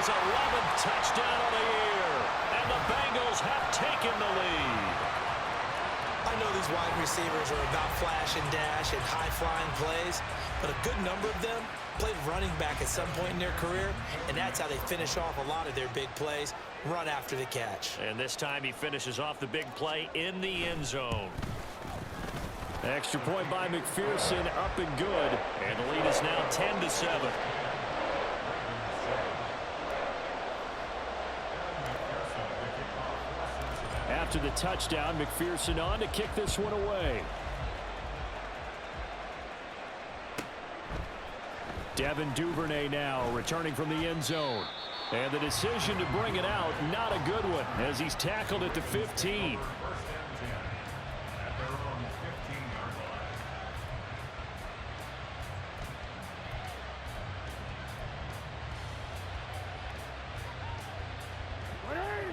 his 11th touchdown of the year. And the Bengals have taken the lead. I know these wide receivers are about flash and dash and high-flying plays, but a good number of them played running back at some point in their career, and that's how they finish off a lot of their big plays, run after the catch. And this time he finishes off the big play in the end zone. Extra point by McPherson, up and good. And the lead is now 10-7. After the touchdown, McPherson on to kick this one away. Devin Duvernay now returning from the end zone. And the decision to bring it out, not a good one, as he's tackled at the 15.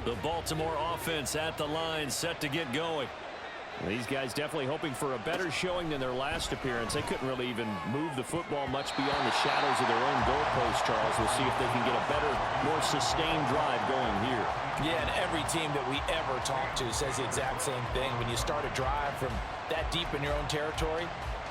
The Baltimore offense at the line, set to get going. These guys definitely hoping for a better showing than their last appearance. They couldn't really even move the football much beyond the shadows of their own goalpost, Charles. We'll see if they can get a better, more sustained drive going here. Yeah, and every team that we ever talk to says the exact same thing. When you start a drive from that deep in your own territory,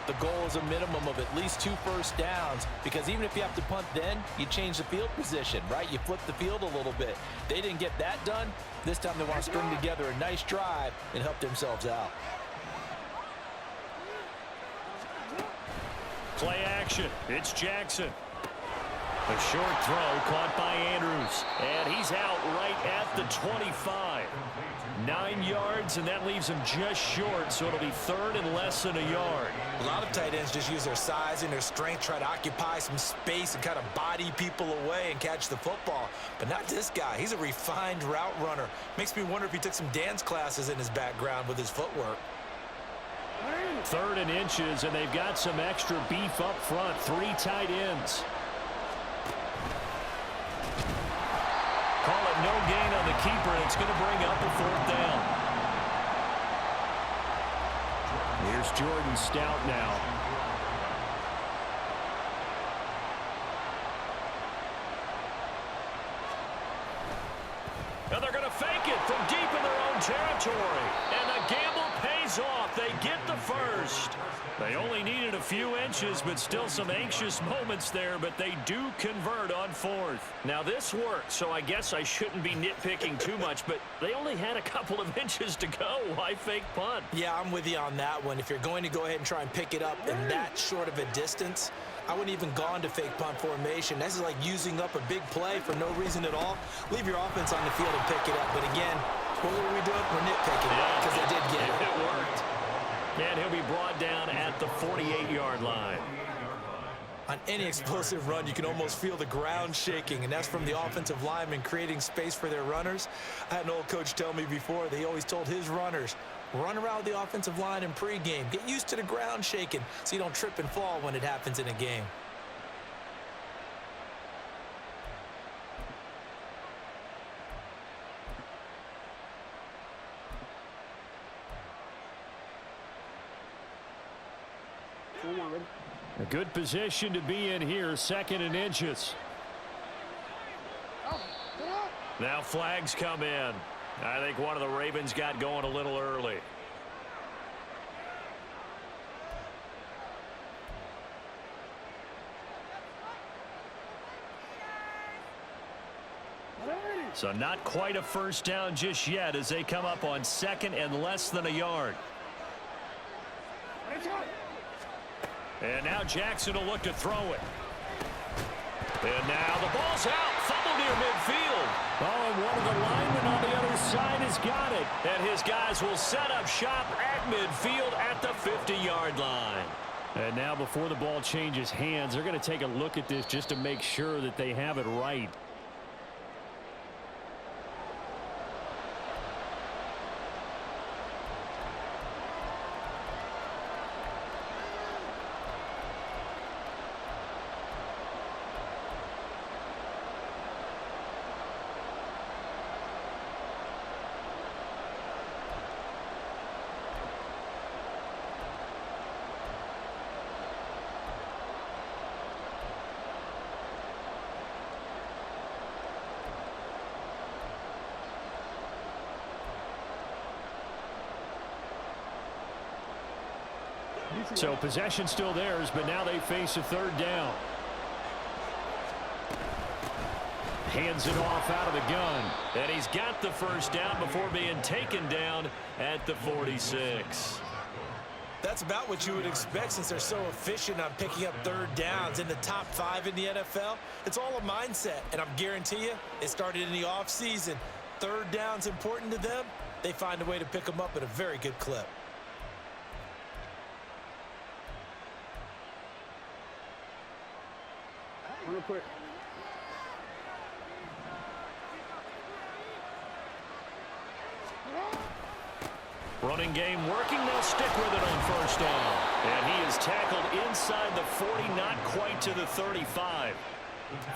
the goal is a minimum of at least 2 first downs, because even if you have to punt then, you change the field position, right? You flip the field a little bit. They didn't get that done. This time they want to string together a nice drive and help themselves out. Play action. It's Jackson. A short throw caught by Andrews. And he's out right at the 25. 9 yards, and that leaves him just short, so it'll be third and less than a yard. A lot of tight ends just use their size and their strength, try to occupy some space and kind of body people away and catch the football. But not this guy. He's a refined route runner. Makes me wonder if he took some dance classes in his background with his footwork. Third and inches, and they've got some extra beef up front. 3 tight ends. Call it no gain on the keeper, and it's going to bring up a 4th down. Here's Jordan Stout now. And they're going to fake it from deep in their own territory. And the gamble pays off. They get the first. They only needed a few inches, but still some anxious moments there, but they do convert on 4th. Now, this worked, so I guess I shouldn't be nitpicking too much, but they only had a couple of inches to go. Why fake punt? Yeah, I'm with you on that one. If you're going to go ahead and try and pick it up in that short of a distance, I wouldn't even gone to fake punt formation. This is like using up a big play for no reason at all. Leave your offense on the field and pick it up. But again, what were we doing? We're nitpicking, because they did get it. It worked. And he'll be brought down at the 48-yard line. On any explosive run, you can almost feel the ground shaking, and that's from the offensive linemen creating space for their runners. I had an old coach tell me before, they always told his runners, run around the offensive line in pregame. Get used to the ground shaking so you don't trip and fall when it happens in a game. A good position to be in here, 2nd and inches. Now flags come in. I think one of the Ravens got going a little early. So not quite a first down just yet as they come up on 2nd and less than a yard. And now Jackson will look to throw it. And now the ball's out. Fumble near midfield. Oh, and one of the linemen on the other side has got it. And his guys will set up shop at midfield at the 50-yard line. And now before the ball changes hands, they're going to take a look at this just to make sure that they have it right. So possession still theirs, but now they face a third down. Hands it off out of the gun. And he's got the first down before being taken down at the 46. That's about what you would expect since they're so efficient on picking up third downs in the top 5 in the NFL. It's all a mindset, and I'm guarantee you it started in the offseason. Third down's important to them. They find a way to pick them up at a very good clip. Real quick. Running game working. They'll stick with it on first down. And he is tackled inside the 40, not quite to the 35.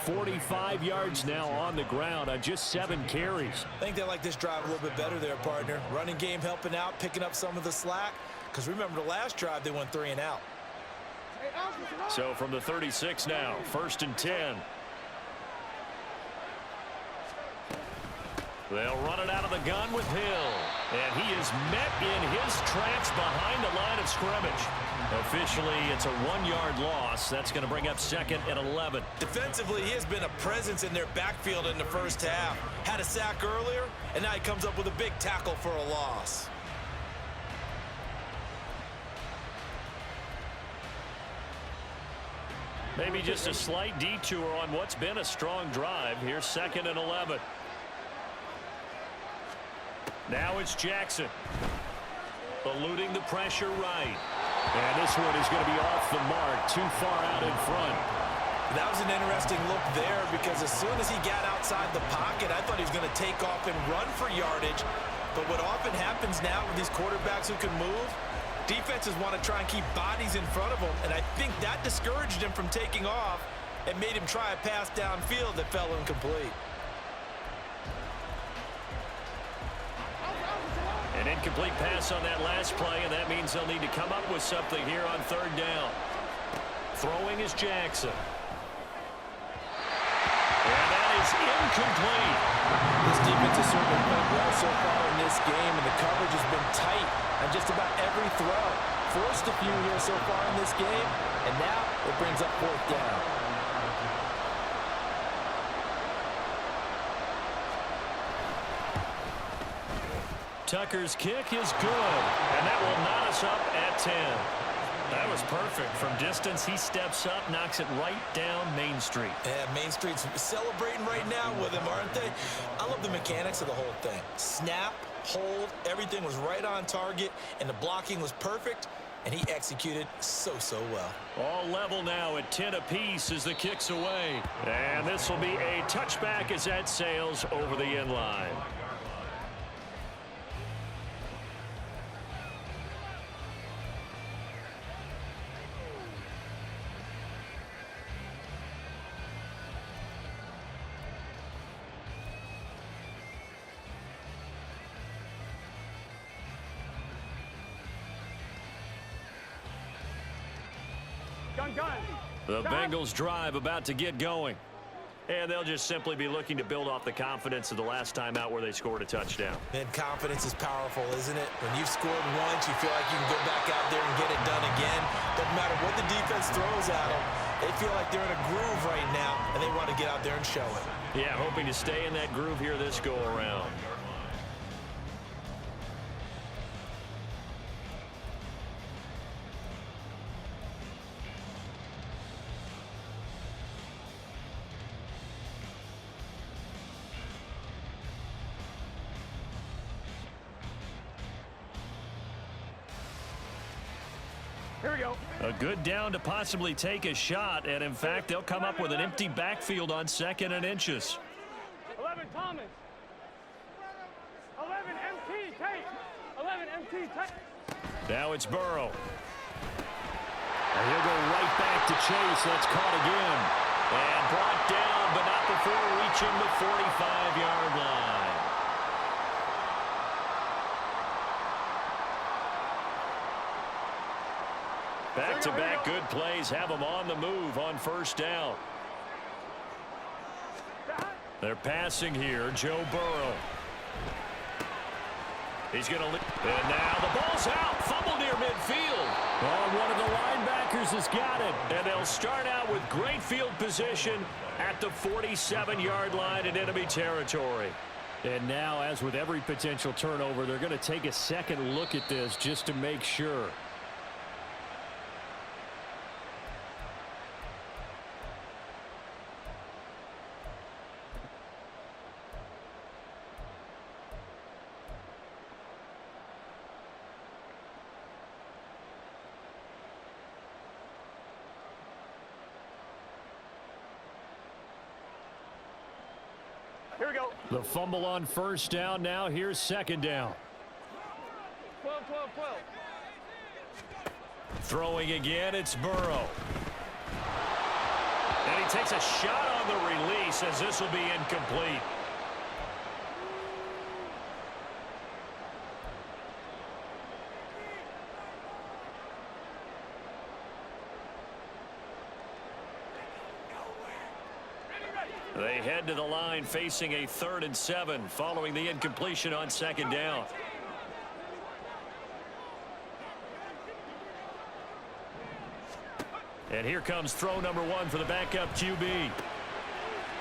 45 yards now on the ground on just 7 carries. I think they like this drive a little bit better there, partner. Running game helping out, picking up some of the slack. Because remember the last drive, they went 3 and out. So from the 36 now, 1st and 10. They'll run it out of the gun with Hill. And he is met in his tracks behind the line of scrimmage. Officially, it's a 1-yard loss. That's going to bring up 2nd and 11. Defensively, he has been a presence in their backfield in the first half. Had a sack earlier, and now he comes up with a big tackle for a loss. Maybe just a slight detour on what's been a strong drive. Here's 2nd and 11. Now it's Jackson. Eluding the pressure right. And this one is going to be off the mark, too far out in front. That was an interesting look there because as soon as he got outside the pocket, I thought he was going to take off and run for yardage. But what often happens now with these quarterbacks who can move, defenses want to try and keep bodies in front of them, and I think that discouraged him from taking off and made him try a pass downfield that fell incomplete. An incomplete pass on that last play, and that means they'll need to come up with something here on 3rd down. Throwing is Jackson. And that is incomplete. This defense has certainly played well so far in this game, and the coverage has been tight on just about every throw. Forced a few here so far in this game, and now it brings up 4th down. Tucker's kick is good, and that will knot us up at 10. That was perfect. From distance, he steps up, knocks it right down Main Street. Yeah, Main Street's celebrating right now with him, aren't they? I love the mechanics of the whole thing. Snap, hold, everything was right on target, and the blocking was perfect, and he executed so well. All level now at 10 apiece as the kick's away. And this will be a touchback as that sails over the end line. The Bengals drive about to get going. And they'll just simply be looking to build off the confidence of the last time out where they scored a touchdown. And confidence is powerful, isn't it? When you've scored once, you feel like you can go back out there and get it done again. Doesn't matter what the defense throws at them. They feel like they're in a groove right now, and they want to get out there and show it. Yeah, hoping to stay in that groove here this go-around. Here we go. A good down to possibly take a shot, and in fact, they'll come up with an empty backfield on 2nd and inches. 11 Thomas. 11 MT take. 11 MT take. Now it's Burrow. And he'll go right back to Chase. That's caught again. And brought down, but not before reaching the 45-yard line. Back-to-back good plays have them on the move on 1st down. They're passing here, Joe Burrow. He's going to... And now the ball's out. Fumble near midfield. Oh, one of the Rangers has got it. And they'll start out with great field position at the 47-yard line in enemy territory. And now, as with every potential turnover, they're going to take a second look at this just to make sure. Here we go. The fumble on first down. Now here's second down. 12, 12, 12. Throwing again, it's Burrow. And he takes a shot on the release as this will be incomplete. They head to the line facing a 3rd and 7 following the incompletion on second down. And here comes throw number 1 for the backup QB.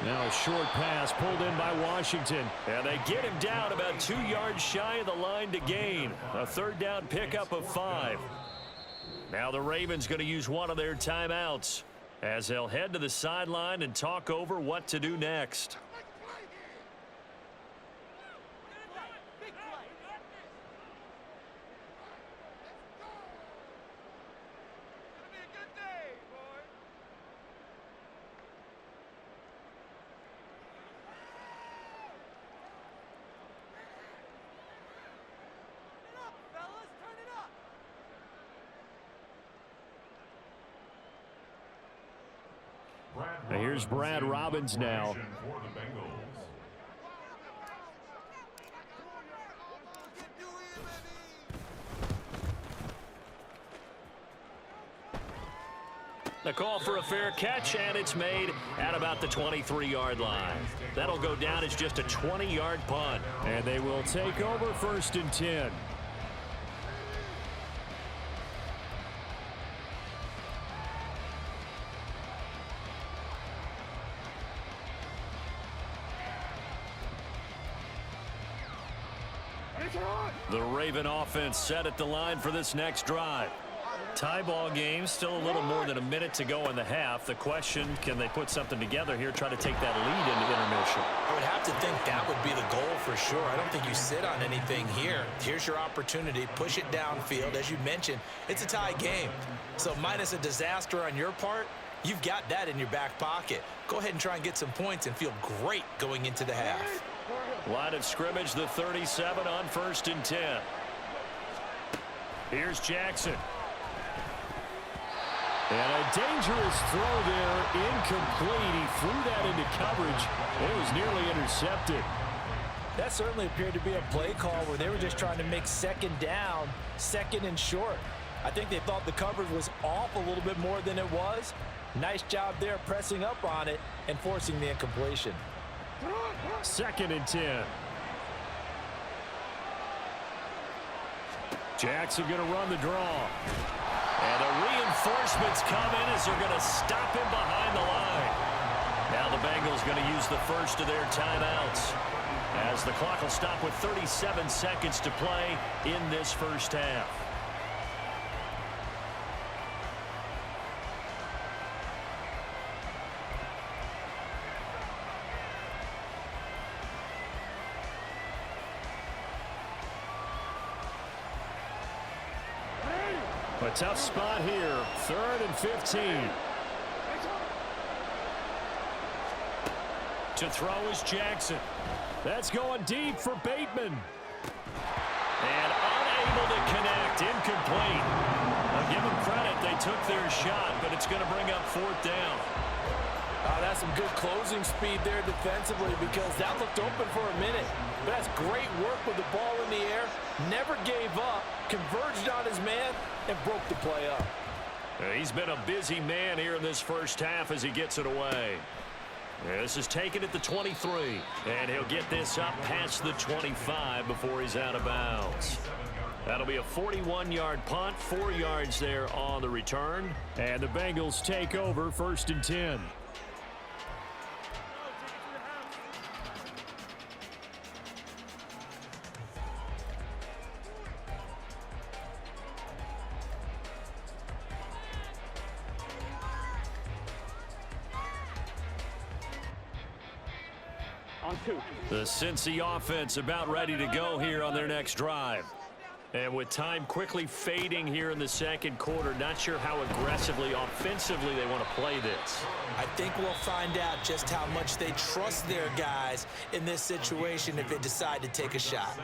Now a short pass pulled in by Washington. And they get him down about 2 yards shy of the line to gain. A 3rd down pickup of 5. Now the Ravens going to use one of their timeouts as they'll head to the sideline and talk over what to do next. Now here's Brad Robbins now. The call for a fair catch, and it's made at about the 23-yard line. That'll go down as just a 20-yard punt. And they will take over 1st and 10. The Raven offense set at the line for this next drive. Tie ball game, still a little more than a minute to go in the half. The question, can they put something together here, try to take that lead into intermission? I would have to think that would be the goal for sure. I don't think you sit on anything here. Here's your opportunity. Push it downfield. As you mentioned, it's a tie game. So minus a disaster on your part, you've got that in your back pocket. Go ahead and try and get some points and feel great going into the half. Line of scrimmage, the 37 on 1st and 10. Here's Jackson. And a dangerous throw there, incomplete. He threw that into coverage. It was nearly intercepted. That certainly appeared to be a play call where they were just trying to make second down, 2nd and short. I think they thought the coverage was off a little bit more than it was. Nice job there pressing up on it and forcing the incompletion. 2nd and 10. Jackson going to run the draw. And the reinforcements come in as they're going to stop him behind the line. Now the Bengals going to use the first of their timeouts as the clock will stop with 37 seconds to play in this first half. A tough spot here, 3rd and 15. To throw is Jackson. That's going deep for Bateman. And unable to connect, incomplete. I'll give them credit, they took their shot, but it's going to bring up 4th down. That's some good closing speed there defensively because that looked open for a minute. But that's great work with the ball in the air. Never gave up, converged on his man, and broke the play up. He's been a busy man here in this first half as he gets it away. This is taken at the 23, and he'll get this up past the 25 before he's out of bounds. That'll be a 41-yard punt, 4 yards there on the return. And the Bengals take over 1st and 10. On 2. The Cincy offense about ready to go here on their next drive. And with time quickly fading here in the second quarter, not sure how aggressively, offensively they want to play this. I think we'll find out just how much they trust their guys in this situation if they decide to take a shot.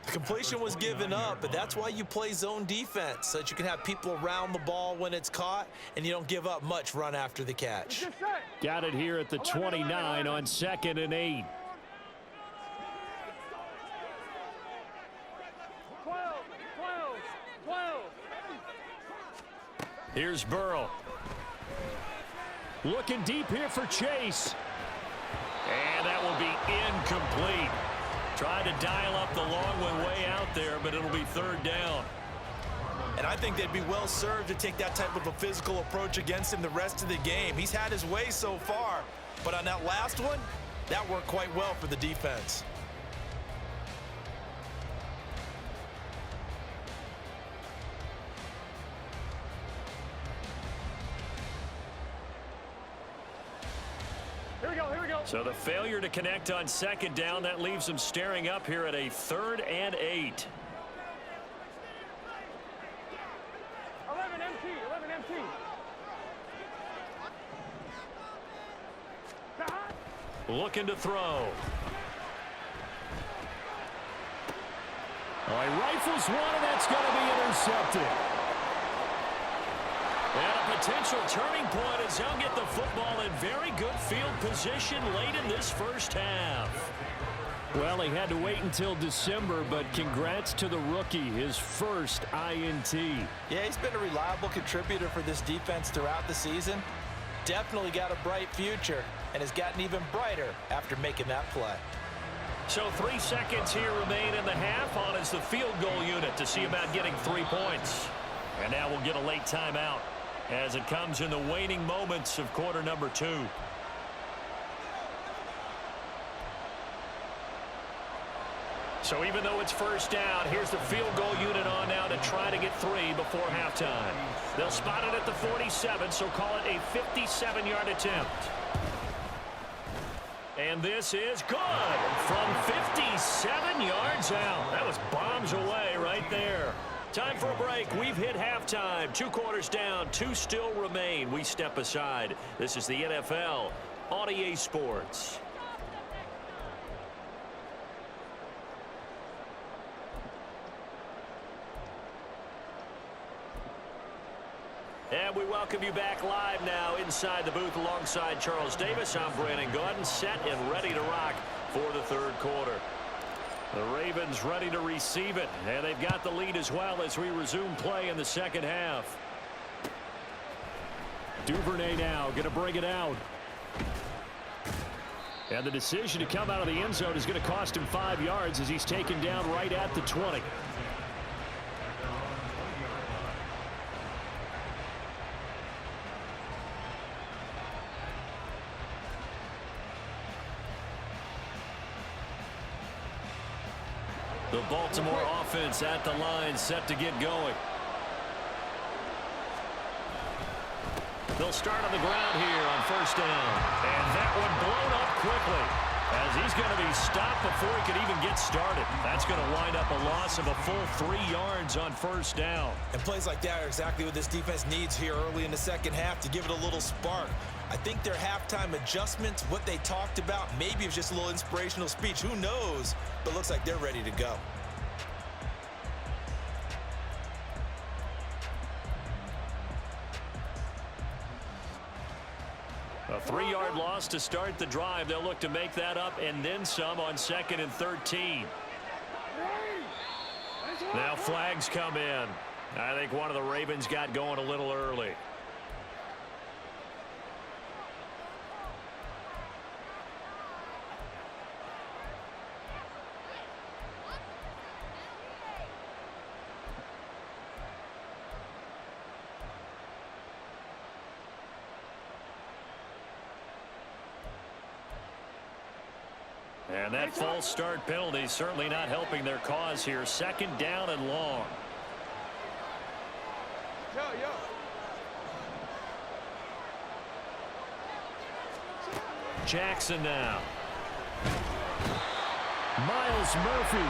The completion was given up, but that's why you play zone defense, so that you can have people around the ball when it's caught, and you don't give up much run after the catch. Got it here at the 29 on 2nd and 8. 12. Here's Burrow. Looking deep here for Chase. And that will be incomplete. Tried to dial up the long one way out there, but it'll be 3rd down. And I think they'd be well served to take that type of a physical approach against him the rest of the game. He's had his way so far, but on that last one, that worked quite well for the defense. Here we go. So the failure to connect on 2nd down, that leaves them staring up here at a 3rd and 8. 11 empty. Looking to throw. Oh, he rifles one, and that's going to be intercepted. And a potential turning point as they'll get the football in very good field position late in this first half. Well, he had to wait until December, but congrats to the rookie, his first INT. Yeah, he's been a reliable contributor for this defense throughout the season. Definitely got a bright future and has gotten even brighter after making that play. So 3 seconds here remain in the half on as the field goal unit to see about getting 3 points. And now we'll get a late timeout as it comes in the waning moments of quarter number 2. So even though it's 1st down, here's the field goal unit on now to try to get 3 before halftime. They'll spot it at the 47, so call it a 57-yard attempt. And this is good from 57 yards out. That was bombs away right there. Time for a break. We've hit halftime. 2 quarters down, 2 still remain. We step aside. This is the NFL on EA Sports. And we welcome you back live now inside the booth alongside Charles Davis. I'm Brandon Gordon, set and ready to rock for the 3rd quarter. The Ravens ready to receive it, and they've got the lead as well as we resume play in the 2nd half. Duvernay now going to bring it out. And the decision to come out of the end zone is going to cost him 5 yards as he's taken down right at the 20. The Baltimore offense at the line, set to get going. They'll start on the ground here on 1st down. And that one blown up quickly as he's going to be stopped before he could even get started. That's going to wind up a loss of a full 3 yards on 1st down. And plays like that are exactly what this defense needs here early in the 2nd half to give it a little spark. I think their halftime adjustments, what they talked about, maybe it was just a little inspirational speech. Who knows? But it looks like they're ready to go. A 3-yard loss to start the drive. They'll look to make that up and then some on 2nd and 13. Now flags come in. I think one of the Ravens got going a little early. And that false start penalty certainly not helping their cause here. Second down and long. Jackson now. Miles Murphy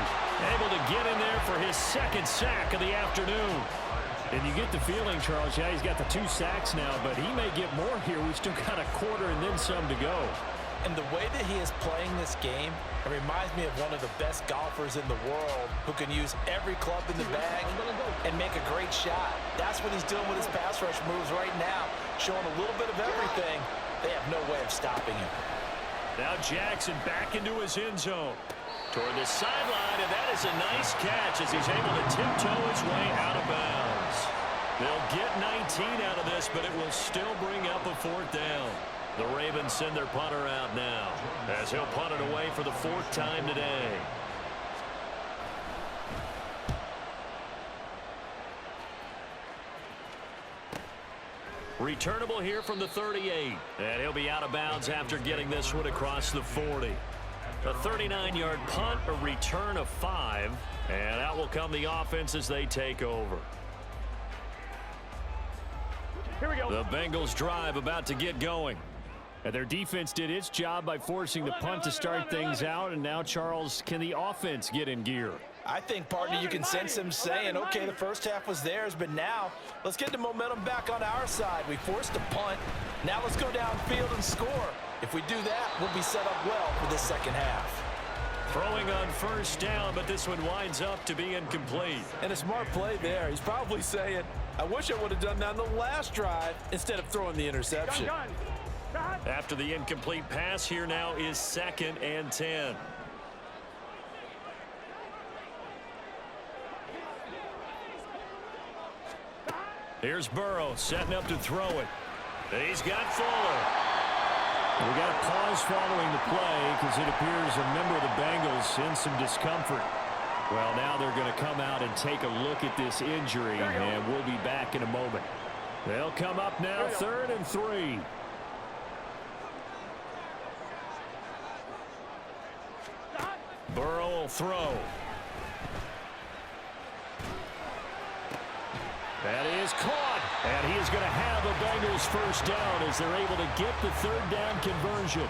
able to get in there for his second sack of the afternoon. And you get the feeling, Charles, yeah, he's got the 2 sacks now, but he may get more here. We've still got a quarter and then some to go. And the way that he is playing this game, it reminds me of one of the best golfers in the world who can use every club in the bag and make a great shot. That's what he's doing with his pass rush moves right now, showing a little bit of everything. They have no way of stopping him. Now Jackson back into his end zone. Toward the sideline, and that is a nice catch as he's able to tiptoe his way out of bounds. They'll get 19 out of this, but it will still bring up a 4th down. The Ravens send their punter out now as he'll punt it away for the 4th time today. Returnable here from the 38, and he'll be out of bounds after getting this one across the 40. A 39-yard punt, a return of 5, and out will come the offense as they take over. Here we go. The Bengals drive about to get going. And their defense did its job by forcing the punt to start things out, and now, Charles, can the offense get in gear? I think, partner, you can sense him saying, okay, the first half was theirs, but now let's get the momentum back on our side. We forced a punt. Now let's go downfield and score. If we do that, we'll be set up well for this second half. Throwing on first down, but this one winds up to be incomplete. And a smart play there. He's probably saying, I wish I would have done that on the last drive instead of throwing the interception. After the incomplete pass, here now is 2nd and 10. Here's Burrow setting up to throw it. He's got Fuller. We got a pause following the play because it appears a member of the Bengals in some discomfort. Well, now they're going to come out and take a look at this injury, and we'll be back in a moment. They'll come up now, 3rd and 3. Burrow will throw. That is caught, and he is going to have a Bengals first down as they're able to get the 3rd down conversion.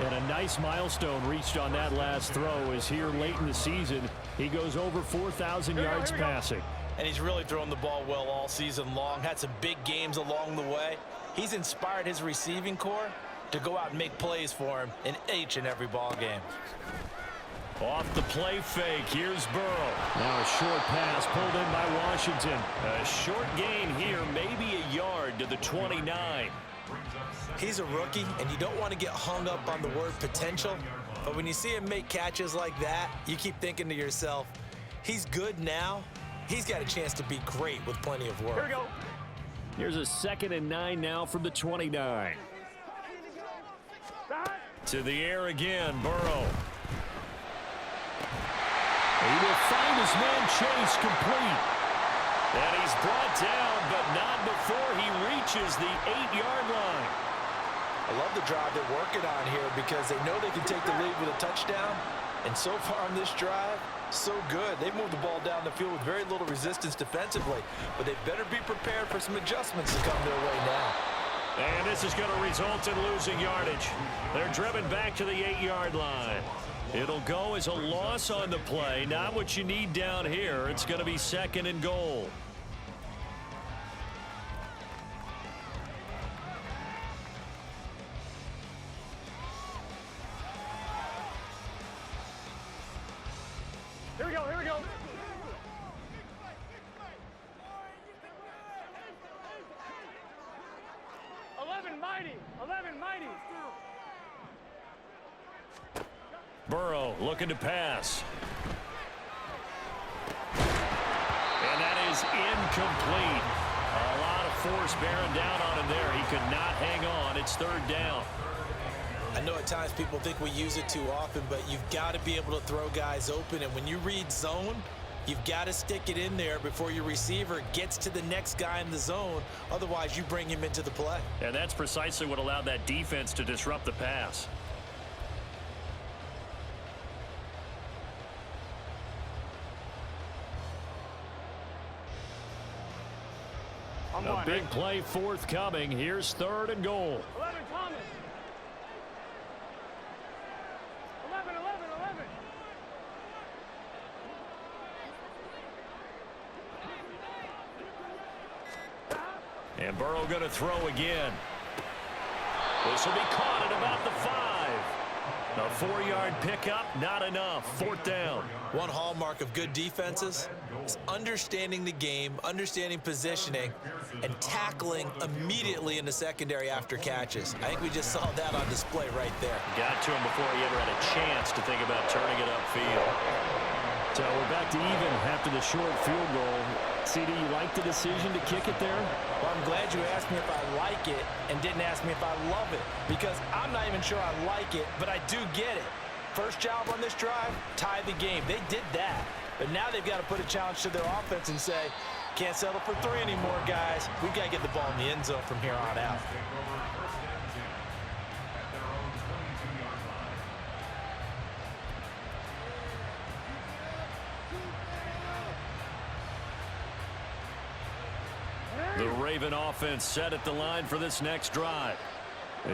And a nice milestone reached on that last throw is here late in the season. He goes over 4,000 yards passing. And he's really thrown the ball well all season long. Had some big games along the way. He's inspired his receiving corps to go out and make plays for him in each and every ball game. Off the play fake, here's Burrow. Now a short pass pulled in by Washington. A short gain here, maybe a yard to the 29. He's a rookie, and you don't want to get hung up on the word potential. But when you see him make catches like that, you keep thinking to yourself, he's good now. He's got a chance to be great with plenty of work. Here we go. Here's a 2nd and 9 now from the 29. To the air again, Burrow. He will find his man Chase complete. And he's brought down, but not before he reaches the 8-yard line. I love the drive they're working on here because they know they can take the lead with a touchdown. And so far on this drive, so good. They've moved the ball down the field with very little resistance defensively. But they better be prepared for some adjustments to come their way now. And this is going to result in losing yardage. They're driven back to the 8-yard line. It'll go as a loss on the play. Not what you need down here. It's going to be 2nd and goal. Here we go, here we go. Burrow looking to pass. And that is incomplete. A lot of force bearing down on him there. He could not hang on. It's 3rd down. I know at times people think we use it too often, but you've got to be able to throw guys open. And when you read zone, you've got to stick it in there before your receiver gets to the next guy in the zone. Otherwise, you bring him into the play. And that's precisely what allowed that defense to disrupt the pass. A big play forthcoming. Here's 3rd and goal. 11, Thomas. 11. And Burrow going to throw again. This will be caught at about the 5. A 4-yard pickup, not enough. 4th down. One hallmark of good defenses is understanding the game, understanding positioning, and tackling immediately in the secondary after catches. I think we just saw that on display right there. Got to him before he ever had a chance to think about turning it upfield. So we're back to even after the short field goal. CD, you like the decision to kick it there? Well, I'm glad you asked me if I like it and didn't ask me if I love it, because I'm not even sure I like it, but I do get it. First job on this drive, tie the game. They did that, but now they've got to put a challenge to their offense and say, can't settle for 3 anymore, guys. We've got to get the ball in the end zone from here on out. The Raven offense set at the line for this next drive.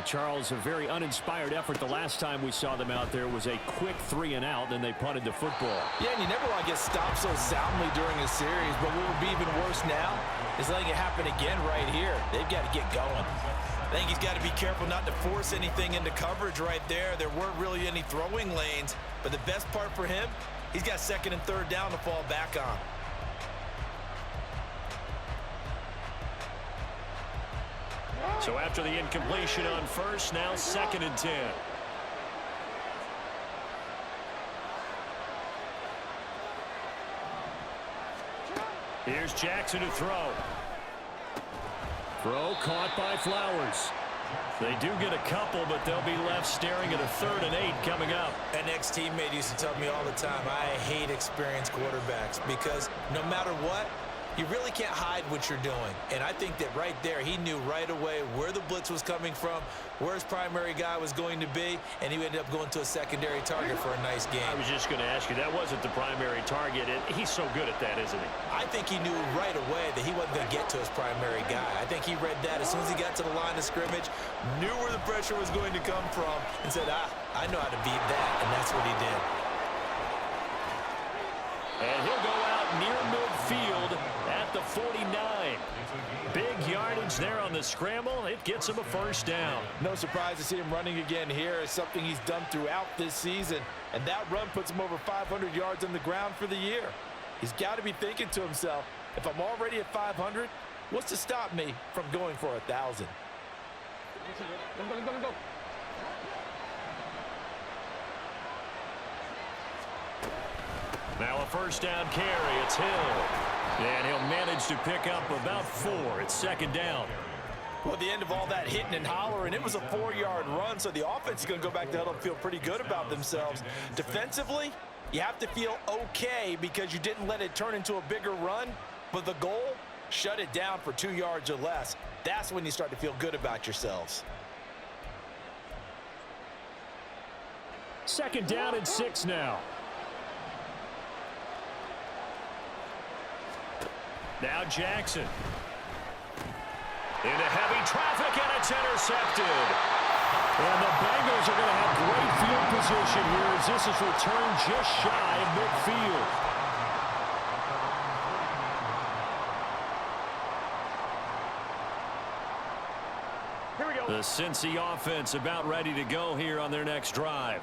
Charles, a very uninspired effort the last time we saw them out there was a quick 3 and out, and they punted the football. Yeah, and you never want to get stopped so soundly during a series, but what would be even worse now is letting it happen again right here. They've got to get going. I think he's got to be careful not to force anything into coverage right there. There weren't really any throwing lanes, but the best part for him, he's got 2nd and 3rd down to fall back on. So after the incompletion on 1st, now 2nd and 10. Here's Jackson to throw. Throw caught by Flowers. They do get a couple, but they'll be left staring at a 3rd and 8 coming up. An ex-teammate used to tell me all the time, I hate experienced quarterbacks because no matter what, you really can't hide what you're doing. And I think that right there, he knew right away where the blitz was coming from, where his primary guy was going to be, and he ended up going to a secondary target for a nice game. I was just going to ask you, that wasn't the primary target. He's so good at that, isn't he? I think he knew right away that he wasn't going to get to his primary guy. I think he read that as soon as he got to the line of scrimmage, knew where the pressure was going to come from, and said, I know how to beat that, and that's what he did. And he'll go out near midfield at the 49. Big yardage there on the scramble. It gets him a 1st down. No surprise to see him running again here. It's something he's done throughout this season. And that run puts him over 500 yards on the ground for the year. He's got to be thinking to himself, if I'm already at 500, what's to stop me from going for 1,000? Go. Now a 1st down carry. It's Hill. And he'll manage to pick up about 4. It's 2nd down. Well, at the end of all that hitting and hollering, it was a 4-yard run, so the offense is going to go back to huddle and feel pretty good about themselves. Defensively, you have to feel okay because you didn't let it turn into a bigger run, but the goal, shut it down for 2 yards or less. That's when you start to feel good about yourselves. 2nd down and 6 now. Now Jackson. Into heavy traffic, and it's intercepted. And the Bengals are going to have great field position here as this is returned just shy of midfield. Here we go. The Cincy offense about ready to go here on their next drive.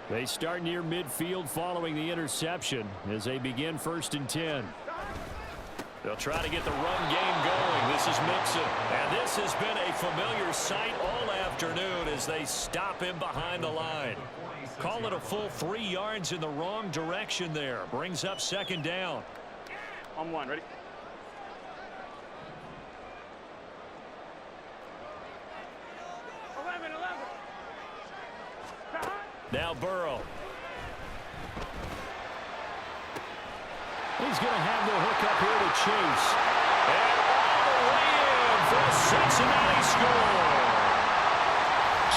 They start near midfield following the interception as they begin 1st and 10. They'll try to get the run game going. This is Mixon. And this has been a familiar sight all afternoon as they stop him behind the line. Call it a full 3 yards in the wrong direction there. Brings up 2nd down. On 1, ready? Now Burrow. He's going to have the hook up here to Chase. And all the way in for a Cincinnati score.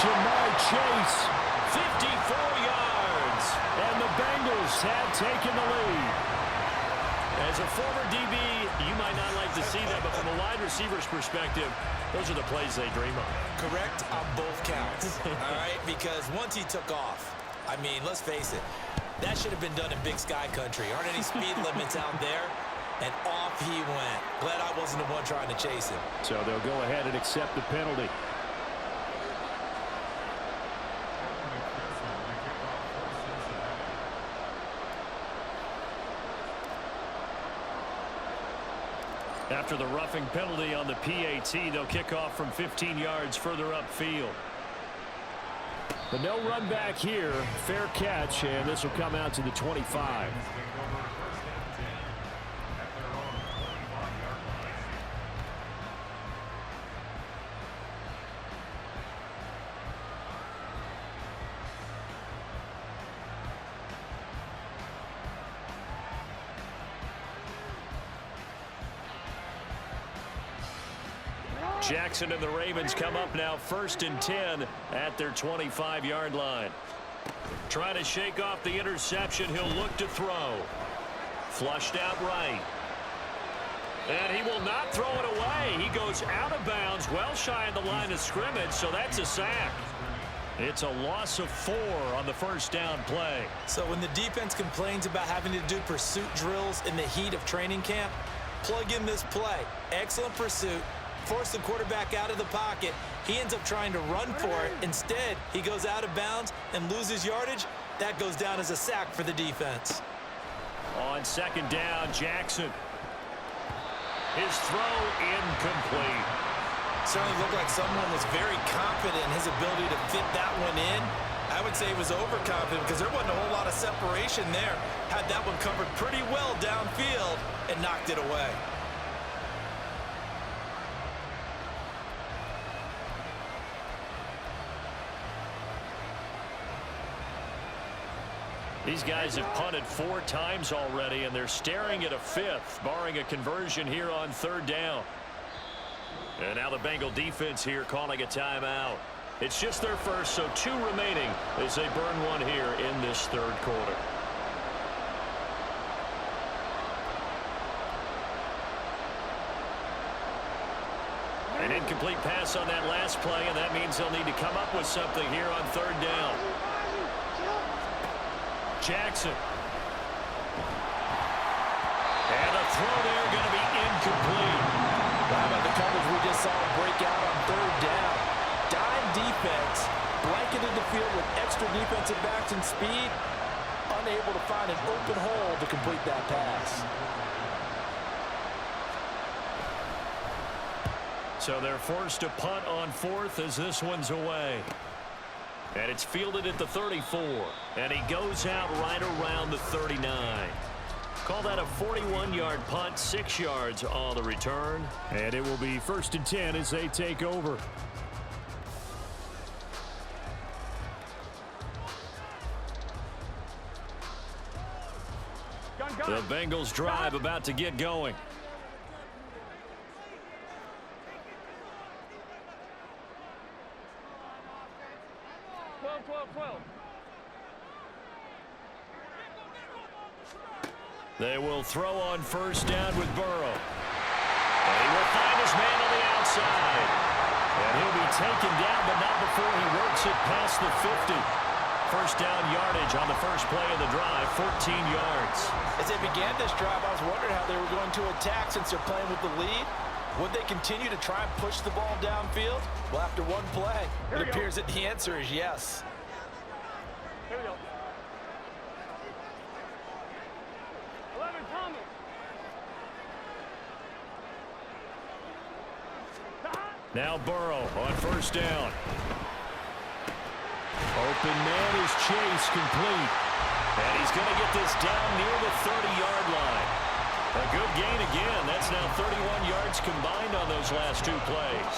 Jamar Chase, 54 yards. And the Bengals have taken the lead. As a former DB, you might not like to see that, but from a wide receiver's perspective, those are the plays they dream of. Correct on both counts, all right? Because once he took off, I mean, let's face it, that should have been done in Big Sky country. Aren't any speed limits out there? And off he went. Glad I wasn't the one trying to chase him. So they'll go ahead and accept the penalty. After the roughing penalty on the PAT, they'll kick off from 15 yards further upfield. But no run back here. Fair catch, and this will come out to the 25. Jackson and the Ravens come up now 1st and 10 at their 25-yard line. Trying to shake off the interception. He'll look to throw. Flushed out right. And he will not throw it away. He goes out of bounds, well shy of the line of scrimmage, so that's a sack. It's a loss of 4 on the first down play. So when the defense complains about having to do pursuit drills in the heat of training camp, plug in this play. Excellent pursuit. Force the quarterback out of the pocket. He ends up trying to run for it. Instead, he goes out of bounds and loses yardage. That goes down as a sack for the defense. On 2nd down, Jackson. His throw incomplete. Certainly looked like someone was very confident in his ability to fit that one in. I would say he was overconfident because there wasn't a whole lot of separation there. Had that one covered pretty well downfield and knocked it away. These guys have punted 4 times already, and they're staring at a 5th, barring a conversion here on 3rd down. And now the Bengal defense here calling a timeout. It's just their first, so 2 remaining as they burn one here in this 3rd quarter. An incomplete pass on that last play, and that means they'll need to come up with something here on 3rd down. Jackson. And a throw there going to be incomplete. How about the coverage we just saw break out on 3rd down? Dime defense, blanketed the field with extra defensive backs and speed, unable to find an open hole to complete that pass. So they're forced to punt on 4th as this one's away. And it's fielded at the 34. And he goes out right around the 39. Call that a 41-yard punt, 6 yards on the return. And it will be 1st and 10 as they take over. The Bengals drive about to get going. They will throw on 1st down with Burrow. And he will find his man on the outside. And he'll be taken down, but not before he works it past the 50. 1st down yardage on the first play of the drive, 14 yards. As they began this drive, I was wondering how they were going to attack since they're playing with the lead. Would they continue to try and push the ball downfield? Well, after one play, it appears that the answer is yes. Here we go. 11, Thomas. Now Burrow on 1st down. Open man is Chase, complete. And he's going to get this down near the 30-yard line. A good gain again. That's now 31 yards combined on those last 2 plays.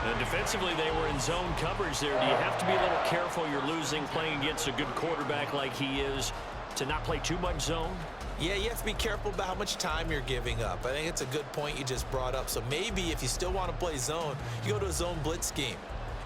And defensively, they were in zone coverage there. Do you have to be a little careful? You're losing playing against a good quarterback like he is to not play too much zone? Yeah, you have to be careful about how much time you're giving up. I think it's a good point you just brought up. So maybe if you still want to play zone, you go to a zone blitz scheme.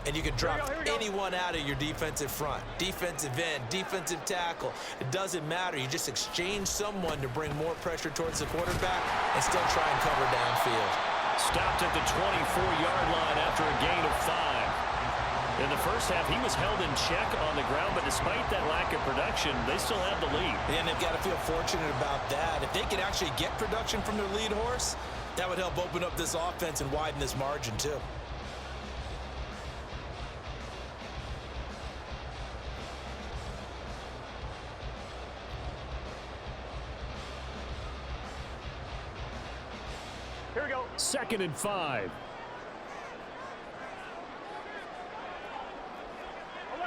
and you can drop anyone out of your defensive front. Defensive end, defensive tackle. It doesn't matter. You just exchange someone to bring more pressure towards the quarterback and still try and cover downfield. Stopped at the 24-yard line after a gain of 5. In the first half, he was held in check on the ground, but despite that lack of production, they still have the lead. And they've got to feel fortunate about that. If they could actually get production from their lead horse, that would help open up this offense and widen this margin too. Here we go. 2nd and 5.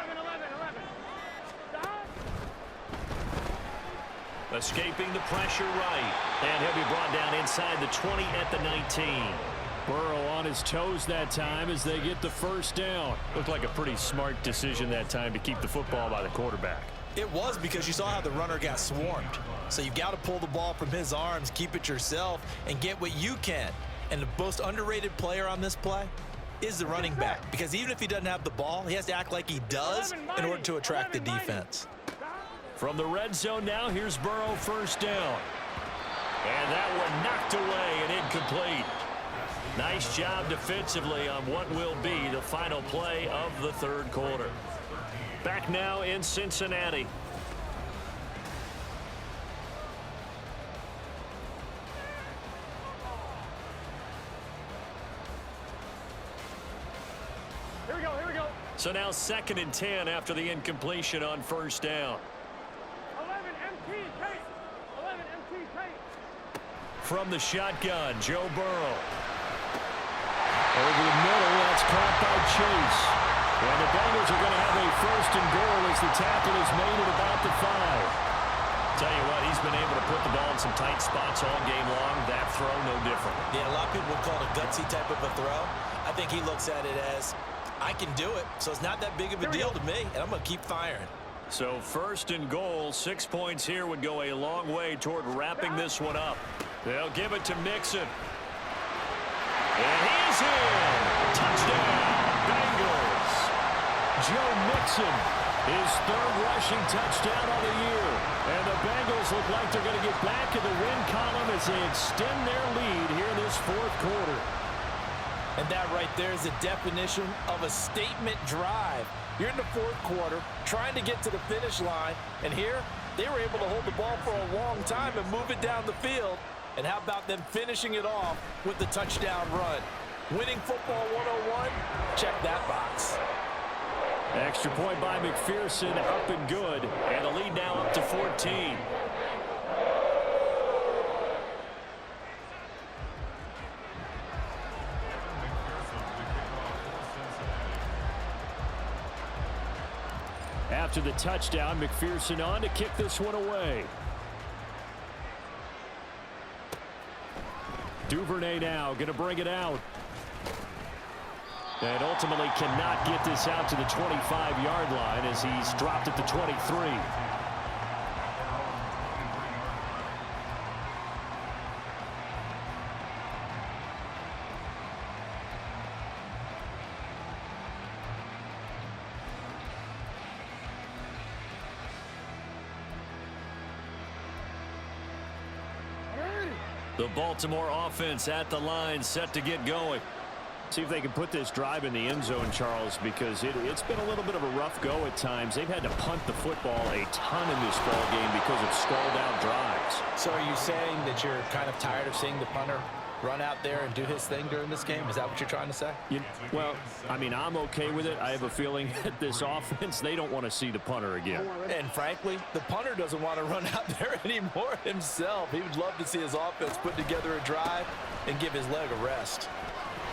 11. Stop. Escaping the pressure right. And he'll be brought down inside the 20 at the 19. Burrow on his toes that time as they get the first down. Looked like a pretty smart decision that time to keep the football by the quarterback. It was, because you saw how the runner got swarmed. So you've got to pull the ball from his arms, keep it yourself, and get what you can. And the most underrated player on this play is the running back, because even if he doesn't have the ball, he has to act like he does in order to attract the defense. From the red zone now, here's Burrow, first down. And that one knocked away and incomplete. Nice job defensively on what will be the final play of the third quarter. Back now in Cincinnati. Here we go. So now 2nd and 10 after the incompletion on first down. 11 MT tape. 11 MT tape. From the shotgun, Joe Burrow. Over the middle, that's caught by Chase. And the Bengals are going to have a 1st and goal as the tackle is made at about the 5. Tell you what, he's been able to put the ball in some tight spots all game long. That throw, no different. Yeah, a lot of people would call it a gutsy type of a throw. I think he looks at it as, I can do it, so it's not that big of a deal to me, and I'm going to keep firing. So 1st and goal, 6 points here would go a long way toward wrapping this one up. They'll give it to Mixon. And he is in. Touchdown, Bengals. Joe Mixon, his 3rd rushing touchdown of the year. And the Bengals look like they're going to get back in the win column as they extend their lead here in this 4th quarter. And that right there is the definition of a statement drive. You're in the 4th quarter, trying to get to the finish line, and here they were able to hold the ball for a long time and move it down the field. And how about them finishing it off with the touchdown run? Winning football 101, check that box. Extra point by McPherson, up and good. And the lead now up to 14. After the touchdown, McPherson on to kick this one away. Duvernay now going to bring it out. And ultimately cannot get this out to the 25-yard line as he's dropped at the 23. The Baltimore offense at the line, set to get going. See if they can put this drive in the end zone, Charles, because it's been a little bit of a rough go at times. They've had to punt the football a ton in this ball game because of stalled-out drives. So are you saying that you're kind of tired of seeing the punter run out there and do his thing during this game? Is that what you're trying to say? Well, I mean, I'm okay with it. I have a feeling that this offense, they don't want to see the punter again. And frankly, the punter doesn't want to run out there anymore himself. He would love to see his offense put together a drive and give his leg a rest.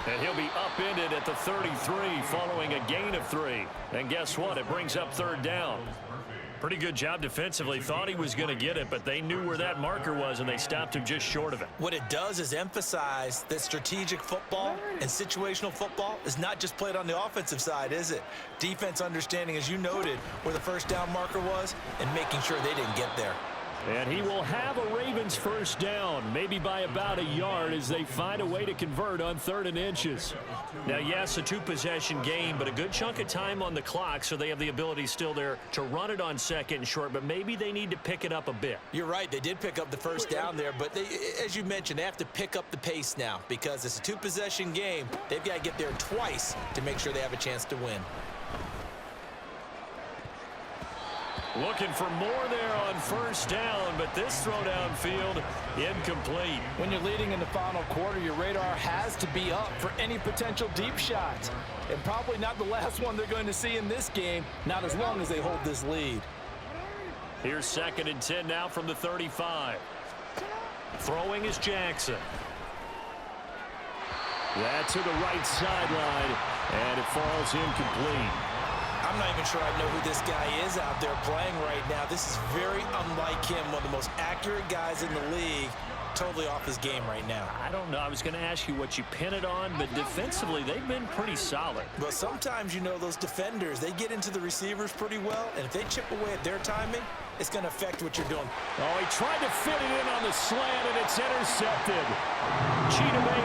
And he'll be upended at the 33 following a gain of 3. And guess what? It brings up 3rd down. Pretty good job defensively. Thought he was going to get it, but they knew where that marker was, and they stopped him just short of it. What it does is emphasize that strategic football and situational football is not just played on the offensive side, is it? Defense understanding, as you noted, where the 1st down marker was and making sure they didn't get there. And he will have a Ravens first down, maybe by about a yard as they find a way to convert on 3rd and inches. Now, yes, a 2-possession game, but a good chunk of time on the clock, so they have the ability still there to run it on 2nd and short, but maybe they need to pick it up a bit. You're right. They did pick up the first down there, but as you mentioned, they have to pick up the pace now because it's a 2-possession game. They've got to get there twice to make sure they have a chance to win. Looking for more there on 1st down, but this throw downfield incomplete. When you're leading in the final quarter, your radar has to be up for any potential deep shots. And probably not the last one they're going to see in this game, not as long as they hold this lead. Here's 2nd and 10 now from the 35. Throwing is Jackson. That to the right sideline, and it falls incomplete. I'm not even sure I know who this guy is out there playing right now. This is very unlike him, one of the most accurate guys in the league. Totally off his game right now. I don't know. I was going to ask you what you pin it on, but defensively, they've been pretty solid. But sometimes, you know, those defenders, they get into the receivers pretty well, and if they chip away at their timing, it's going to affect what you're doing. Oh, he tried to fit it in on the slant, and it's intercepted. Chidobe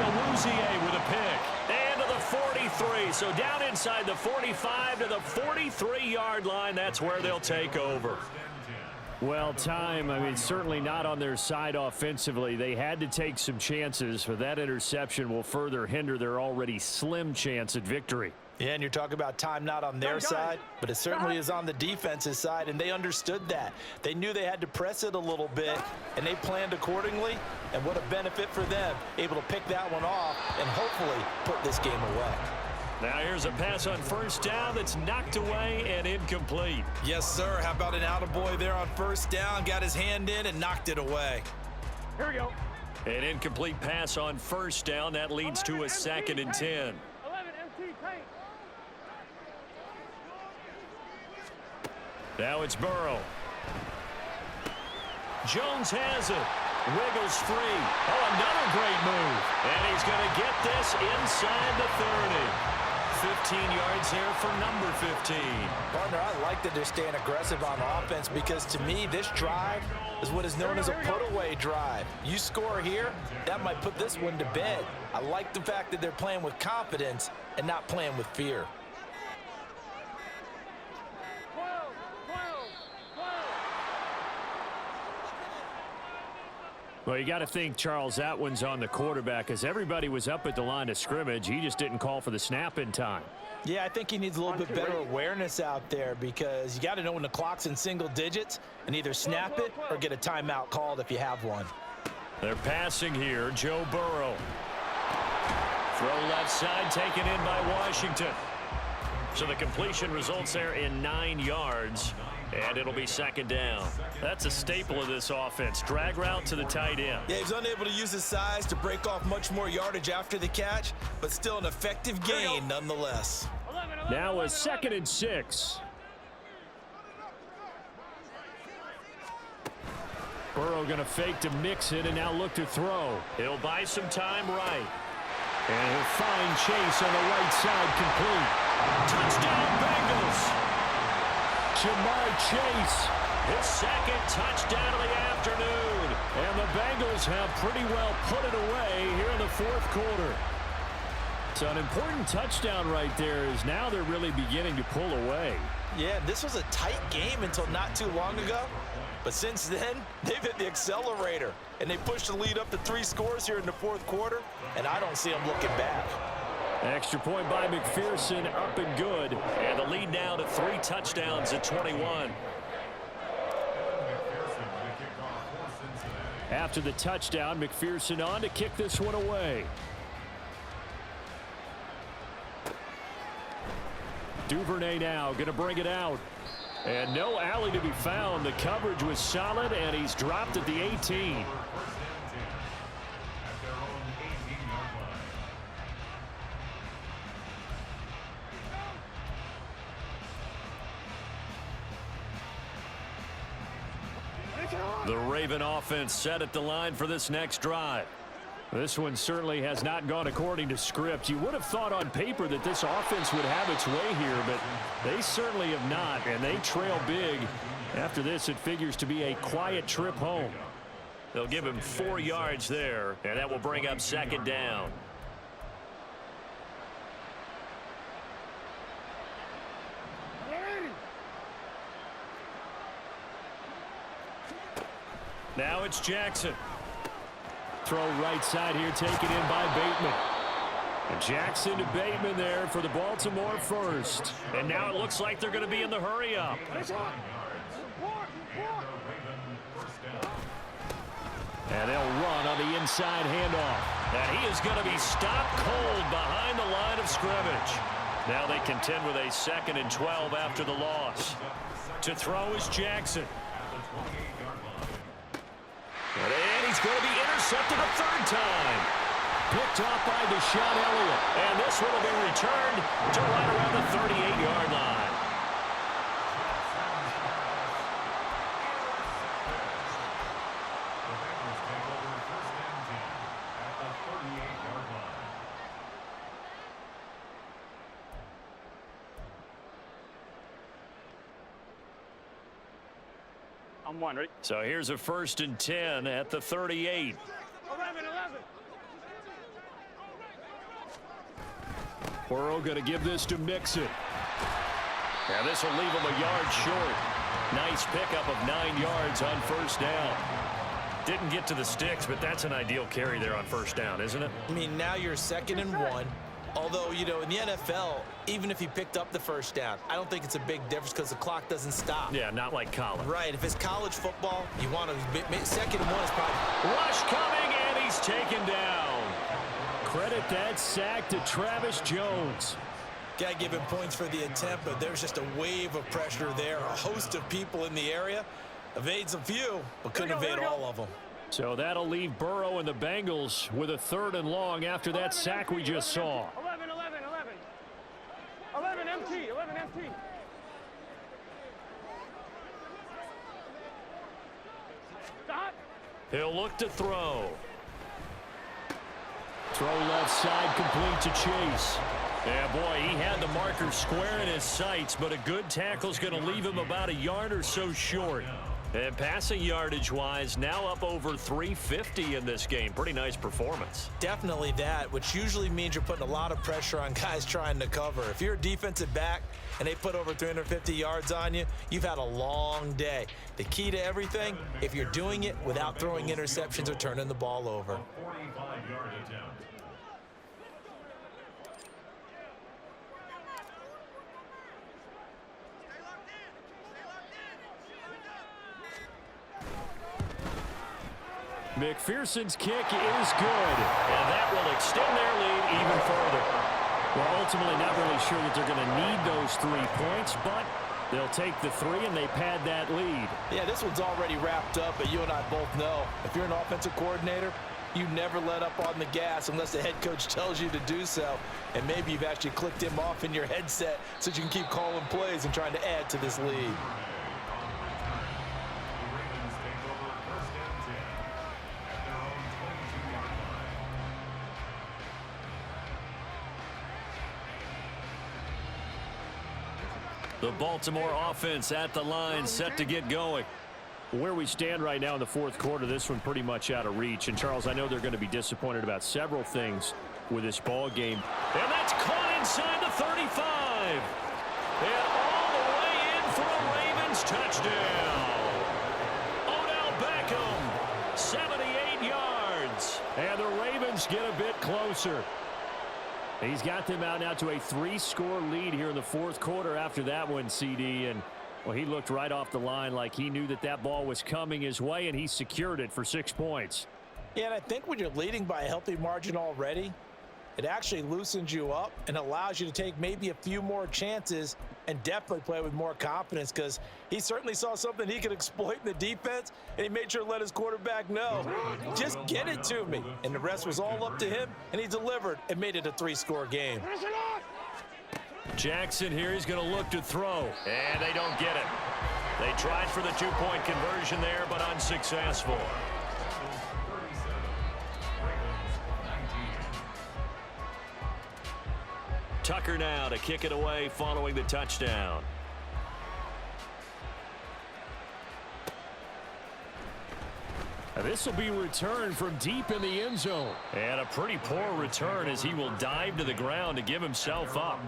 with a pick. And to the 43. So down inside the 45 to the 43-yard line. That's where they'll take over. Well, certainly not on their side offensively. They had to take some chances, but that interception will further hinder their already slim chance at victory. Yeah, and you're talking about time not on their side, but it certainly is on the defense's side, and they understood that. They knew they had to press it a little bit, and they planned accordingly, and what a benefit for them, able to pick that one off and hopefully put this game away. Now here's a pass on 1st down that's knocked away and incomplete. Yes, sir. How about an attaboy there on 1st down? Got his hand in and knocked it away. Here we go. An incomplete pass on 1st down. That leads to a 2nd and 10. 11 MT paint. Now it's Burrow. Jones has it. Wiggles free. Oh, another great move. And he's going to get this inside the 30. 15 yards there for number 15. Partner, I like that they're staying aggressive on offense because to me, this drive is what is known as a put-away drive. You score here, that might put this one to bed. I like the fact that they're playing with confidence and not playing with fear. 12. Well, you got to think, Charles, that one's on the quarterback as everybody was up at the line of scrimmage. He just didn't call for the snap in time. Yeah, I think he needs a little bit better awareness out there because you got to know when the clock's in single digits and either snap it or get a timeout called if you have one. They're passing here. Joe Burrow. Throw left side taken in by Washington. So the completion results there in 9 yards. And it'll be 2nd down. That's a staple of this offense. Drag route to the tight end. Yeah, he's unable to use his size to break off much more yardage after the catch, but still an effective gain nonetheless. 11. Now a 2nd and 6. Burrow going to fake to mix it and now look to throw. He'll buy some time right. And he'll find Chase on the right side complete. Touchdown Bengals. Jamar Chase, his 2nd touchdown of the afternoon. And the Bengals have pretty well put it away here in the 4th quarter. So an important touchdown right there is now they're really beginning to pull away. Yeah, this was a tight game until not too long ago. But since then, they've hit the accelerator. And they pushed the lead up to 3 scores here in the 4th quarter. And I don't see them looking back. Extra point by McPherson, up and good. And the lead now to 3 touchdowns at 21. After the touchdown, McPherson on to kick this one away. Duvernay now going to bring it out. And no alley to be found. The coverage was solid, and he's dropped at the 18. The Raven offense set at the line for this next drive. This one certainly has not gone according to script. You would have thought on paper that this offense would have its way here, but they certainly have not, and they trail big After this, it figures to be a quiet trip home. They'll give him 4 yards there, and that will bring up 2nd down. Now it's Jackson. Throw right side here, taken in by Bateman. And Jackson to Bateman there for the Baltimore first. And now it looks like they're going to be in the hurry-up. And they'll run on the inside handoff. And he is going to be stopped cold behind the line of scrimmage. Now they contend with a 2nd and 12 after the loss. To throw is Jackson. And he's going to be intercepted a 3rd time. Picked off by Deshaun Elliott. And this one will be returned to right around the 38-yard line. I'm one, ready? So here's a 1st and 10 at the 38. 11. Burrow going to give this to Mixon. And this will leave him a yard short. Nice pickup of 9 yards on 1st down. Didn't get to the sticks, but that's an ideal carry there on 1st down, isn't it? I mean, now you're 2nd and 1. Although, you know, in the NFL, even if he picked up the 1st down, I don't think it's a big difference because the clock doesn't stop. Yeah, not like college. Right. If it's college football, you want to 2nd and 1 is probably. Rush coming, and he's taken down. Credit that sack to Travis Jones. Got to give him points for the attempt, but there's just a wave of pressure there. A host of people in the area. Evades a few, but couldn't evade all of them. So that'll leave Burrow and the Bengals with a 3rd and long after that sack we just saw. 11 MT. Stop. He'll look to throw. Throw left side, complete to Chase. Yeah, boy, he had the marker square in his sights, but a good tackle's going to leave him about a yard or so short. And passing yardage-wise, now up over 350 in this game. Pretty nice performance. Definitely that, which usually means you're putting a lot of pressure on guys trying to cover. If you're a defensive back and they put over 350 yards on you, you've had a long day. The key to everything, if you're doing it without throwing interceptions or turning the ball over. McPherson's kick is good. And that will extend their lead even further. Well, ultimately not really sure that they're going to need those 3 points, but they'll take the 3 and they pad that lead. Yeah, this one's already wrapped up, but you and I both know if you're an offensive coordinator, you never let up on the gas unless the head coach tells you to do so. And maybe you've actually clicked him off in your headset so you can keep calling plays and trying to add to this lead. The Baltimore offense at the line, set to get going. Where we stand right now in the 4th quarter, this one pretty much out of reach. And, Charles, I know they're going to be disappointed about several things with this ball game. And that's caught inside the 35. And all the way in for a Ravens touchdown. Odell Beckham, 78 yards. And the Ravens get a bit closer. He's got them out now to a 3-score lead here in the 4th quarter after that one, CD. And, well, he looked right off the line like he knew that that ball was coming his way, and he secured it for 6 points. Yeah, and I think when you're leading by a healthy margin already, it actually loosens you up and allows you to take maybe a few more chances and definitely play with more confidence because he certainly saw something he could exploit in the defense, and he made sure to let his quarterback know, just get it to me. And the rest was all up to him, and he delivered and made it a 3-score game. Jackson here, he's going to look to throw, and they don't get it. They tried for the 2-point conversion there, but unsuccessful. Tucker now to kick it away following the touchdown. This will be returned from deep in the end zone. And a pretty poor return as he will dive to the ground to give himself up.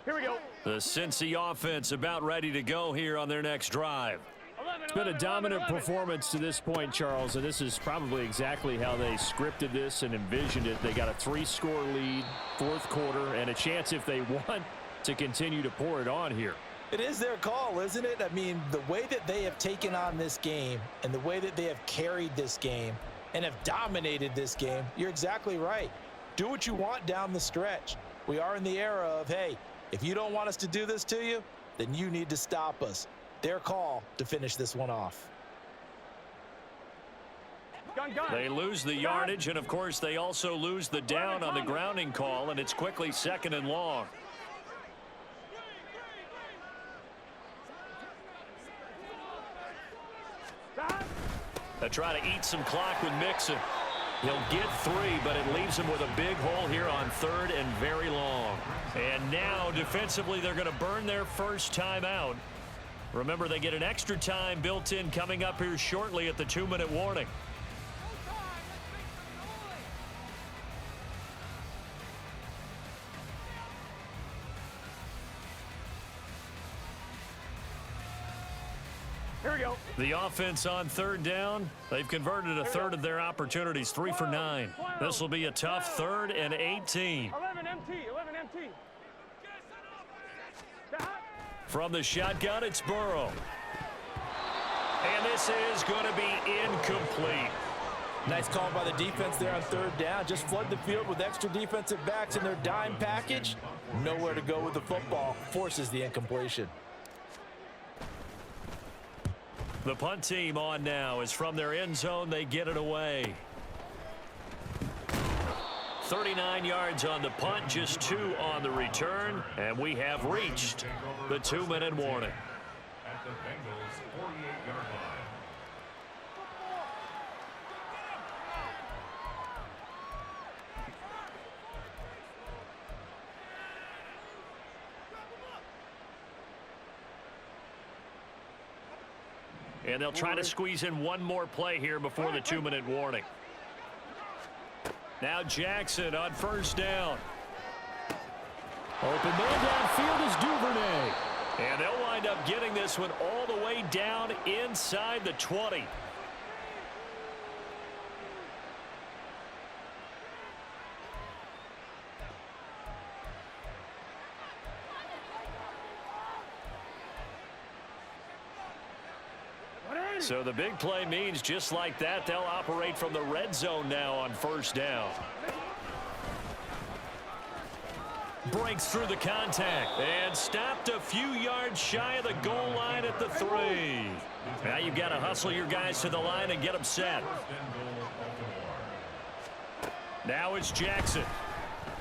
Here we go. The Cincy offense about ready to go here on their next drive. It's been a dominant performance to this point, Charles, and this is probably exactly how they scripted this and envisioned it. They got a 3-score lead, fourth quarter, and a chance if they want to continue to pour it on here. It is their call, isn't it? I mean, the way that they have taken on this game and the way that they have carried this game and have dominated this game, you're exactly right. Do what you want down the stretch. We are in the era of, hey, if you don't want us to do this to you, then you need to stop us. Their call to finish this one off. Gun. They lose the yardage, and of course they also lose the down on the grounding call, and it's quickly 2nd and long. They try to eat some clock with Mixon. He'll get 3, but it leaves him with a big hole here on 3rd and very long. And now defensively they're going to burn their first time out. Remember, they get an extra time built in coming up here shortly at the 2-minute warning. Here we go. The offense on 3rd down, they've converted a third of their opportunities, 3 for 9. This will be a tough 3rd and 18. 11 MT. From the shotgun, it's Burrow. And this is going to be incomplete. Nice call by the defense there on 3rd down. Just flood the field with extra defensive backs in their dime package. Nowhere to go with the football. Forces the incompletion. The punt team on now is from their end zone. They get it away. 39 yards on the punt, just 2 on the return, and we have reached the 2-minute warning. At the Bengals' 48-yard line. And they'll try to squeeze in one more play here before the 2-minute warning. Now Jackson on 1st down. Open man downfield is Duvernay. And they'll wind up getting this one all the way down inside the 20. So the big play means just like that, they'll operate from the red zone now on 1st down. Breaks through the contact and stopped a few yards shy of the goal line at the 3. Now you've got to hustle your guys to the line and get them set. Now it's Jackson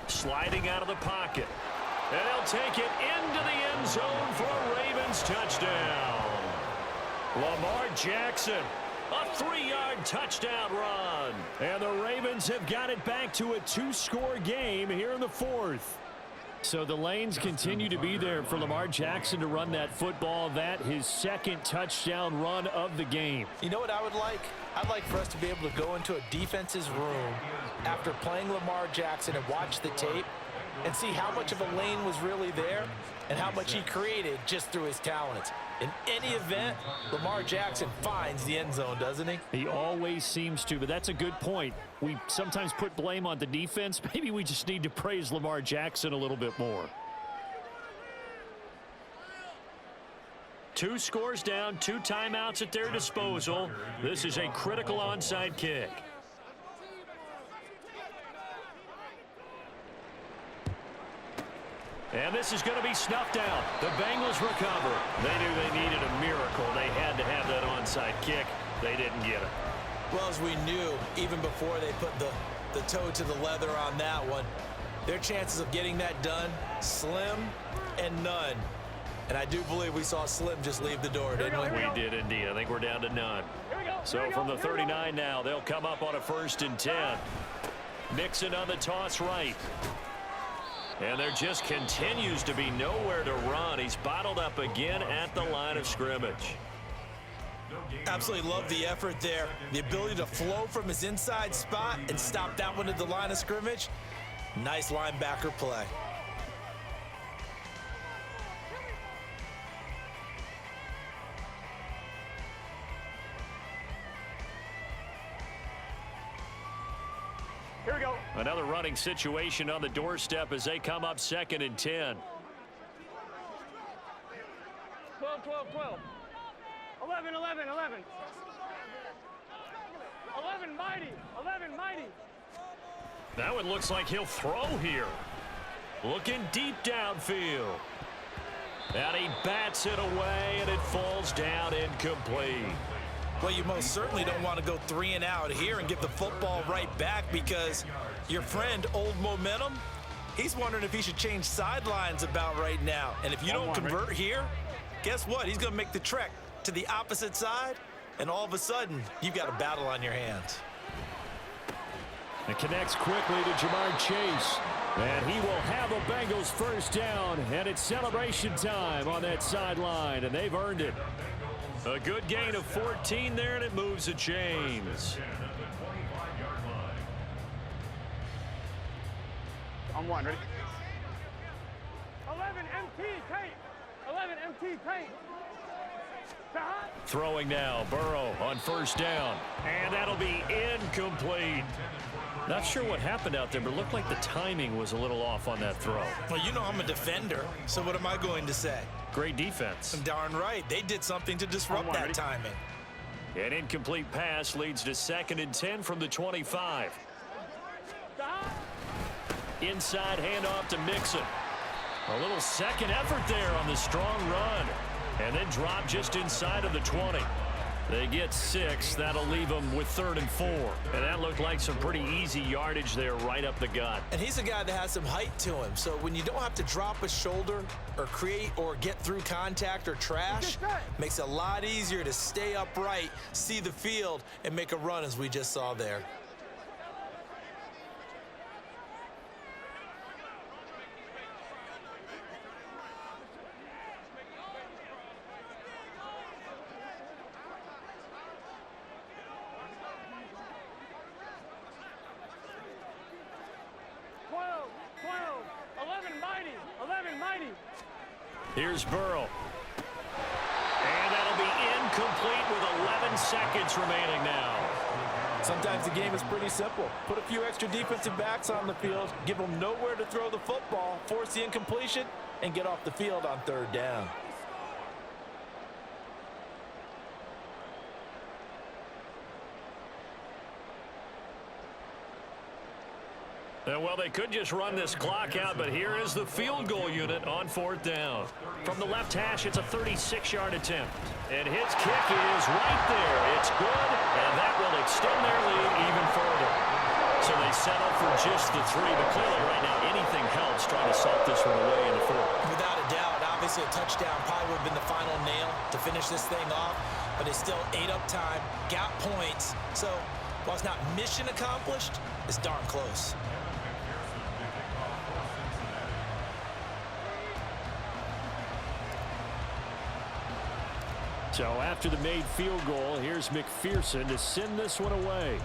sliding out of the pocket. And they'll take it into the end zone for a Ravens touchdown. Lamar Jackson, a 3-yard touchdown run. And the Ravens have got it back to a 2-score game here in the 4th. So the lanes continue to be there for Lamar Jackson to run that football. That his 2nd touchdown run of the game. You know what I would like? I'd like for us to be able to go into a defense's room after playing Lamar Jackson and watch the tape and see how much of a lane was really there and how much he created just through his talents. In any event, Lamar Jackson finds the end zone, doesn't he? He always seems to, but that's a good point. We sometimes put blame on the defense. Maybe we just need to praise Lamar Jackson a little bit more. 2 scores down, 2 timeouts at their disposal. This is a critical onside kick. And this is going to be snuffed out. The Bengals recover. They knew they needed a miracle. They had to have that onside kick. They didn't get it. Well, as we knew, even before they put the toe to the leather on that one, their chances of getting that done, slim and none. And I do believe we saw Slim just leave the door, didn't we? We did indeed. I think we're down to none. So from the 39 now, they'll come up on a 1st and 10. Mixon on the toss right. And there just continues to be nowhere to run. He's bottled up again at the line of scrimmage. Absolutely love the effort there. The ability to flow from his inside spot and stop that one at the line of scrimmage. Nice linebacker play. Here we go. Another running situation on the doorstep as they come up 2nd and 10. 12, 12, 12. 11, 11, 11. 11, mighty. 11, mighty. That one looks like he'll throw here. Looking deep downfield. And he bats it away, and it falls down incomplete. Well, you most certainly don't want to go 3 and out here and give the football right back, because your friend, Old Momentum, he's wondering if he should change sidelines about right now. And if you don't convert here, guess what? He's going to make the trek to the opposite side, and all of a sudden, you've got a battle on your hands. It connects quickly to Jamar Chase. And he will have a Bengals first down, and it's celebration time on that sideline, and they've earned it. A good gain of 14 there, and it moves the chains. On one, ready? 11, MT, tape. 11, MT, tape. Throwing now, Burrow on first down. And that'll be incomplete. Not sure what happened out there, but it looked like the timing was a little off on that throw. Well, you know I'm a defender, so what am I going to say? Great defense. Darn right. They did something to disrupt that timing. An incomplete pass leads to 2nd and 10 from the 25. Inside handoff to Mixon. A little second effort there on the strong run. And then drop just inside of the 20. They get 6. That'll leave them with 3rd and 4. And that looked like some pretty easy yardage there right up the gut. And he's a guy that has some height to him. So when you don't have to drop a shoulder or create or get through contact or trash, makes it a lot easier to stay upright, see the field, and make a run as we just saw there. Here's Burrow. And that'll be incomplete with 11 seconds remaining now. Sometimes the game is pretty simple. Put a few extra defensive backs on the field, give them nowhere to throw the football, force the incompletion, and get off the field on 3rd down. Well, they could just run this clock out, but here is the field goal unit on 4th down. From the left hash, it's a 36-yard attempt. And his kick is right there. It's good, and that will extend their lead even further. So they settle for just the 3, but clearly right now anything helps trying to salt this one away in the 4th. Without a doubt, obviously a touchdown probably would have been the final nail to finish this thing off, but they still ate up time, got points. So while it's not mission accomplished, it's darn close. So after the made field goal, here's McPherson to send this one away.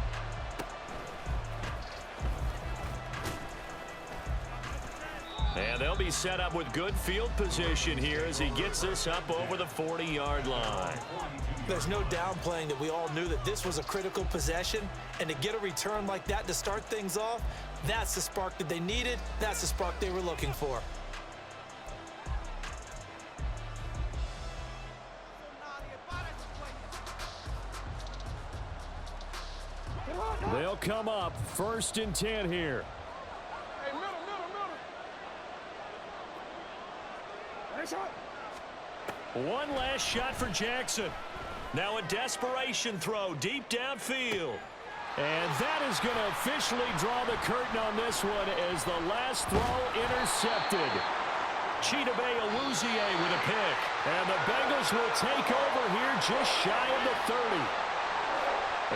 And they'll be set up with good field position here as he gets this up over the 40-yard line. There's no downplaying that we all knew that this was a critical possession, and to get a return like that to start things off, that's the spark that they needed. That's the spark they were looking for. They'll come up 1st and 10 here. Hey, middle. Nice shot. One last shot for Jackson. Now a desperation throw deep downfield. And that is going to officially draw the curtain on this one as the last throw intercepted. Chidobe Awuzie with a pick. And the Bengals will take over here just shy of the 30.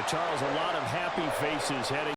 Charles, a lot of happy faces heading